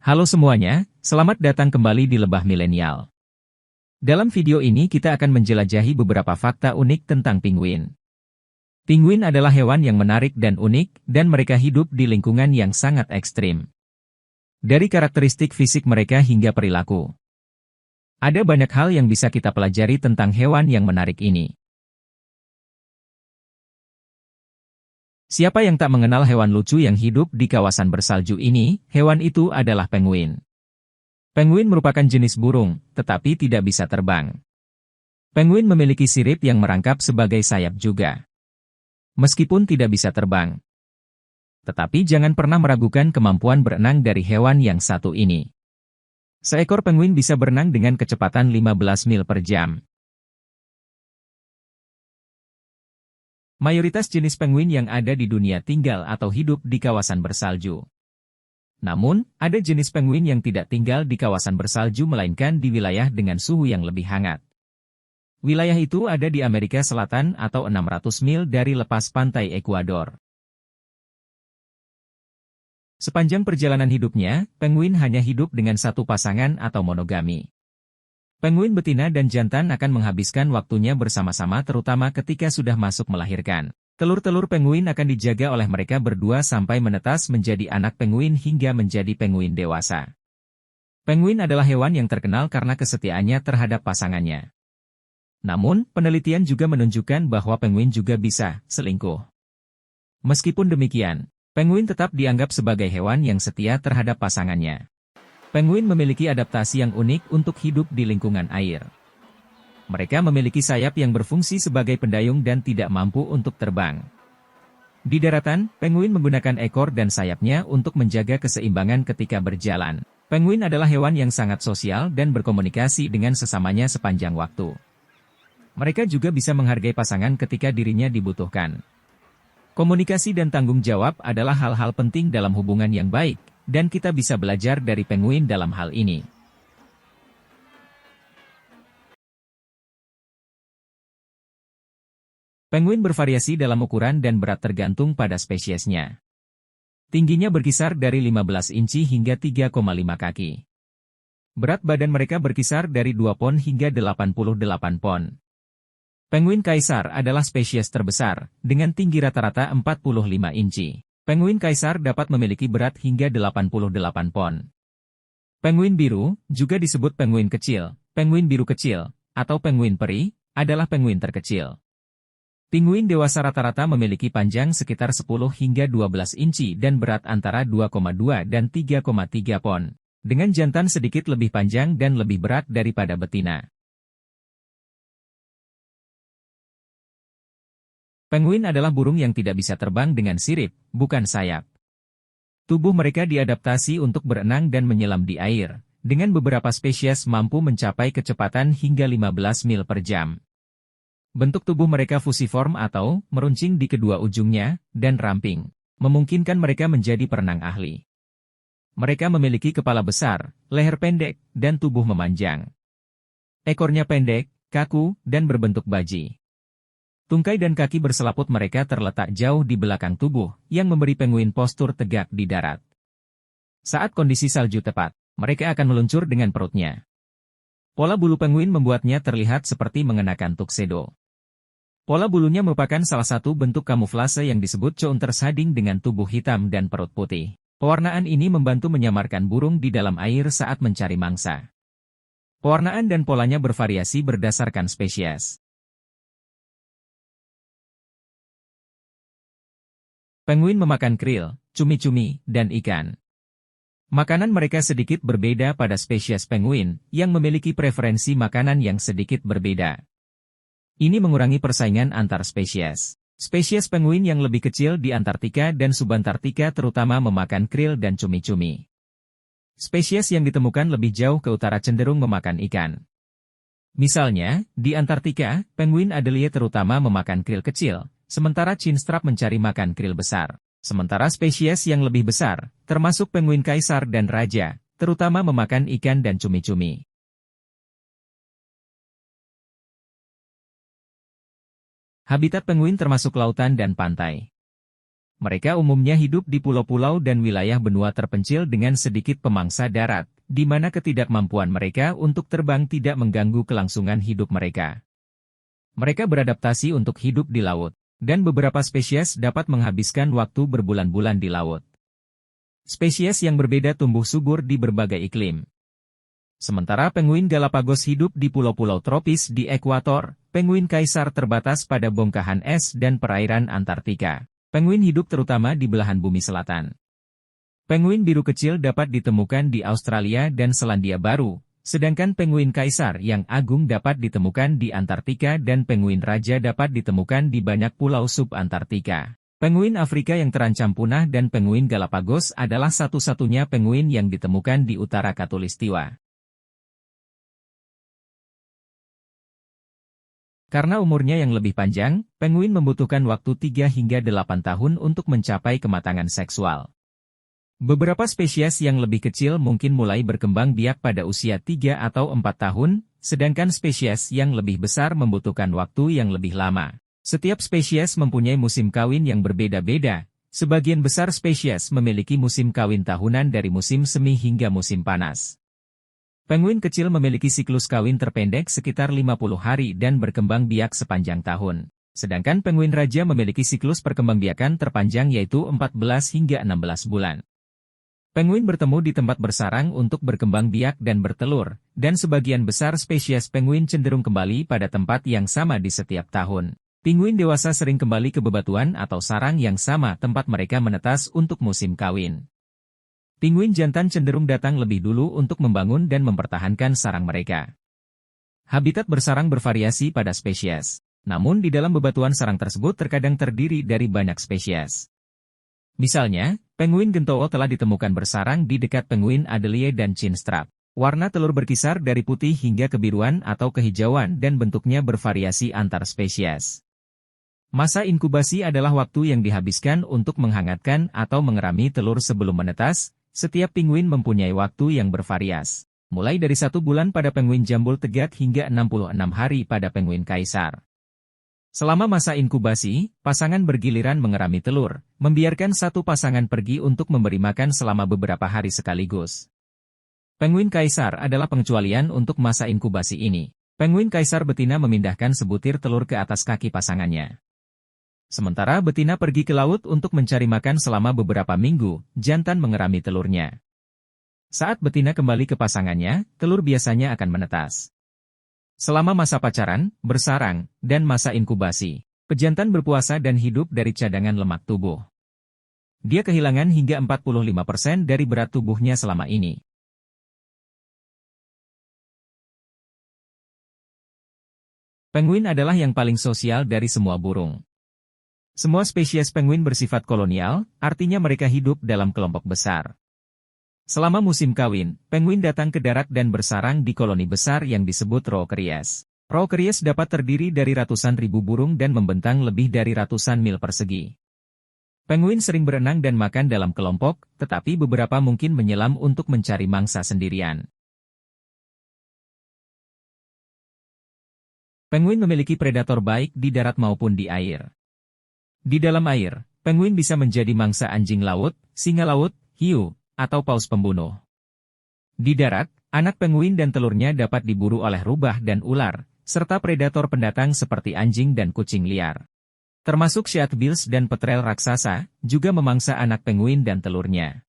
Halo semuanya, selamat datang kembali di Lebah Milenial. Dalam video ini kita akan menjelajahi beberapa fakta unik tentang penguin. Penguin adalah hewan yang menarik dan unik, dan mereka hidup di lingkungan yang sangat ekstrim. Dari karakteristik fisik mereka hingga perilaku. Ada banyak hal yang bisa kita pelajari tentang hewan yang menarik ini. Siapa yang tak mengenal hewan lucu yang hidup di kawasan bersalju ini? Hewan itu adalah penguin. Penguin merupakan jenis burung, tetapi tidak bisa terbang. Penguin memiliki sirip yang merangkap sebagai sayap juga. Meskipun tidak bisa terbang. Tetapi jangan pernah meragukan kemampuan berenang dari hewan yang satu ini. Seekor penguin bisa berenang dengan kecepatan 15 mil per jam. Mayoritas jenis penguin yang ada di dunia tinggal atau hidup di kawasan bersalju. Namun, ada jenis penguin yang tidak tinggal di kawasan bersalju melainkan di wilayah dengan suhu yang lebih hangat. Wilayah itu ada di Amerika Selatan atau 600 mil dari lepas pantai Ekuador. Sepanjang perjalanan hidupnya, penguin hanya hidup dengan satu pasangan atau monogami. Penguin betina dan jantan akan menghabiskan waktunya bersama-sama terutama ketika sudah masuk melahirkan. Telur-telur penguin akan dijaga oleh mereka berdua sampai menetas menjadi anak penguin hingga menjadi penguin dewasa. Penguin adalah hewan yang terkenal karena kesetiaannya terhadap pasangannya. Namun, penelitian juga menunjukkan bahwa penguin juga bisa selingkuh. Meskipun demikian, penguin tetap dianggap sebagai hewan yang setia terhadap pasangannya. Penguin memiliki adaptasi yang unik untuk hidup di lingkungan air. Mereka memiliki sayap yang berfungsi sebagai pendayung dan tidak mampu untuk terbang. Di daratan, penguin menggunakan ekor dan sayapnya untuk menjaga keseimbangan ketika berjalan. Penguin adalah hewan yang sangat sosial dan berkomunikasi dengan sesamanya sepanjang waktu. Mereka juga bisa menghargai pasangan ketika dirinya dibutuhkan. Komunikasi dan tanggung jawab adalah hal-hal penting dalam hubungan yang baik, dan kita bisa belajar dari penguin dalam hal ini. Penguin bervariasi dalam ukuran dan berat tergantung pada spesiesnya. Tingginya berkisar dari 15 inci hingga 3,5 kaki. Berat badan mereka berkisar dari 2 pon hingga 88 pon. Penguin kaisar adalah spesies terbesar, dengan tinggi rata-rata 45 inci. Penguin kaisar dapat memiliki berat hingga 88 pon. Penguin biru, juga disebut penguin kecil, penguin biru kecil, atau penguin peri, adalah penguin terkecil. Penguin dewasa rata-rata memiliki panjang sekitar 10 hingga 12 inci dan berat antara 2,2 dan 3,3 pon, dengan jantan sedikit lebih panjang dan lebih berat daripada betina. Penguin adalah burung yang tidak bisa terbang dengan sirip, bukan sayap. Tubuh mereka diadaptasi untuk berenang dan menyelam di air, dengan beberapa spesies mampu mencapai kecepatan hingga 15 mil per jam. Bentuk tubuh mereka fusiform atau meruncing di kedua ujungnya, dan ramping, memungkinkan mereka menjadi perenang ahli. Mereka memiliki kepala besar, leher pendek, dan tubuh memanjang. Ekornya pendek, kaku, dan berbentuk baji. Tungkai dan kaki berselaput mereka terletak jauh di belakang tubuh, yang memberi penguin postur tegak di darat. Saat kondisi salju tepat, mereka akan meluncur dengan perutnya. Pola bulu penguin membuatnya terlihat seperti mengenakan tuxedo. Pola bulunya merupakan salah satu bentuk kamuflase yang disebut countershading dengan tubuh hitam dan perut putih. Pewarnaan ini membantu menyamarkan burung di dalam air saat mencari mangsa. Pewarnaan dan polanya bervariasi berdasarkan spesies. Penguin memakan krill, cumi-cumi, dan ikan. Makanan mereka sedikit berbeda pada spesies penguin, yang memiliki preferensi makanan yang sedikit berbeda. Ini mengurangi persaingan antar spesies. Spesies penguin yang lebih kecil di Antartika dan Subantartika terutama memakan krill dan cumi-cumi. Spesies yang ditemukan lebih jauh ke utara cenderung memakan ikan. Misalnya, di Antartika, penguin Adelie terutama memakan krill kecil, sementara chinstrap mencari makan krill besar. Sementara spesies yang lebih besar, termasuk penguin kaisar dan raja, terutama memakan ikan dan cumi-cumi. Habitat penguin termasuk lautan dan pantai. Mereka umumnya hidup di pulau-pulau dan wilayah benua terpencil dengan sedikit pemangsa darat, di mana ketidakmampuan mereka untuk terbang tidak mengganggu kelangsungan hidup mereka. Mereka beradaptasi untuk hidup di laut, dan beberapa spesies dapat menghabiskan waktu berbulan-bulan di laut. Spesies yang berbeda tumbuh subur di berbagai iklim. Sementara penguin Galapagos hidup di pulau-pulau tropis di ekuator, penguin kaisar terbatas pada bongkahan es dan perairan Antartika. Penguin hidup terutama di belahan bumi selatan. Penguin biru kecil dapat ditemukan di Australia dan Selandia Baru, sedangkan penguin kaisar yang agung dapat ditemukan di Antartika dan penguin raja dapat ditemukan di banyak pulau subantartika. Penguin Afrika yang terancam punah dan penguin Galapagos adalah satu-satunya penguin yang ditemukan di utara Khatulistiwa. Karena umurnya yang lebih panjang, penguin membutuhkan waktu 3 hingga 8 tahun untuk mencapai kematangan seksual. Beberapa spesies yang lebih kecil mungkin mulai berkembang biak pada usia 3 atau 4 tahun, sedangkan spesies yang lebih besar membutuhkan waktu yang lebih lama. Setiap spesies mempunyai musim kawin yang berbeda-beda. Sebagian besar spesies memiliki musim kawin tahunan dari musim semi hingga musim panas. Penguin kecil memiliki siklus kawin terpendek sekitar 50 hari dan berkembang biak sepanjang tahun. Sedangkan penguin raja memiliki siklus perkembangbiakan terpanjang yaitu 14 hingga 16 bulan. Penguin bertemu di tempat bersarang untuk berkembang biak dan bertelur, dan sebagian besar spesies penguin cenderung kembali pada tempat yang sama di setiap tahun. Penguin dewasa sering kembali ke bebatuan atau sarang yang sama tempat mereka menetas untuk musim kawin. Penguin jantan cenderung datang lebih dulu untuk membangun dan mempertahankan sarang mereka. Habitat bersarang bervariasi pada spesies. Namun di dalam bebatuan sarang tersebut terkadang terdiri dari banyak spesies. Misalnya, penguin gentoo telah ditemukan bersarang di dekat penguin Adelie dan Chinstrap. Warna telur berkisar dari putih hingga kebiruan atau kehijauan dan bentuknya bervariasi antar spesies. Masa inkubasi adalah waktu yang dihabiskan untuk menghangatkan atau mengerami telur sebelum menetas. Setiap penguin mempunyai waktu yang bervariasi, mulai dari 1 bulan pada penguin jambul tegak hingga 66 hari pada penguin kaisar. Selama masa inkubasi, pasangan bergiliran mengerami telur, membiarkan satu pasangan pergi untuk memberi makan selama beberapa hari sekaligus. Penguin kaisar adalah pengecualian untuk masa inkubasi ini. Penguin kaisar betina memindahkan sebutir telur ke atas kaki pasangannya. Sementara betina pergi ke laut untuk mencari makan selama beberapa minggu, jantan mengerami telurnya. Saat betina kembali ke pasangannya, telur biasanya akan menetas. Selama masa pacaran, bersarang, dan masa inkubasi, pejantan berpuasa dan hidup dari cadangan lemak tubuh. Dia kehilangan hingga 45% dari berat tubuhnya selama ini. Penguin adalah yang paling sosial dari semua burung. Semua spesies penguin bersifat kolonial, artinya mereka hidup dalam kelompok besar. Selama musim kawin, penguin datang ke darat dan bersarang di koloni besar yang disebut rookeries. Rookeries dapat terdiri dari ratusan ribu burung dan membentang lebih dari ratusan mil persegi. Penguin sering berenang dan makan dalam kelompok, tetapi beberapa mungkin menyelam untuk mencari mangsa sendirian. Penguin memiliki predator baik di darat maupun di air. Di dalam air, penguin bisa menjadi mangsa anjing laut, singa laut, hiu, atau paus pembunuh. Di darat, anak penguin dan telurnya dapat diburu oleh rubah dan ular, serta predator pendatang seperti anjing dan kucing liar. Termasuk shadbills dan petrel raksasa, juga memangsa anak penguin dan telurnya.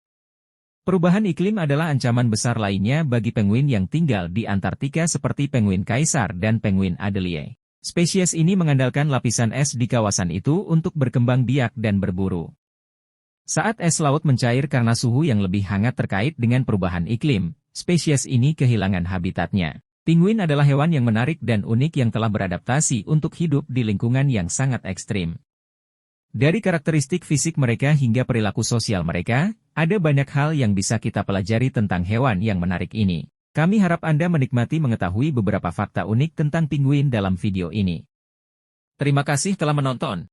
Perubahan iklim adalah ancaman besar lainnya bagi penguin yang tinggal di Antartika seperti penguin kaisar dan penguin Adelie. Spesies ini mengandalkan lapisan es di kawasan itu untuk berkembang biak dan berburu. Saat es laut mencair karena suhu yang lebih hangat terkait dengan perubahan iklim, spesies ini kehilangan habitatnya. Penguin adalah hewan yang menarik dan unik yang telah beradaptasi untuk hidup di lingkungan yang sangat ekstrim. Dari karakteristik fisik mereka hingga perilaku sosial mereka, ada banyak hal yang bisa kita pelajari tentang hewan yang menarik ini. Kami harap Anda menikmati mengetahui beberapa fakta unik tentang penguin dalam video ini. Terima kasih telah menonton.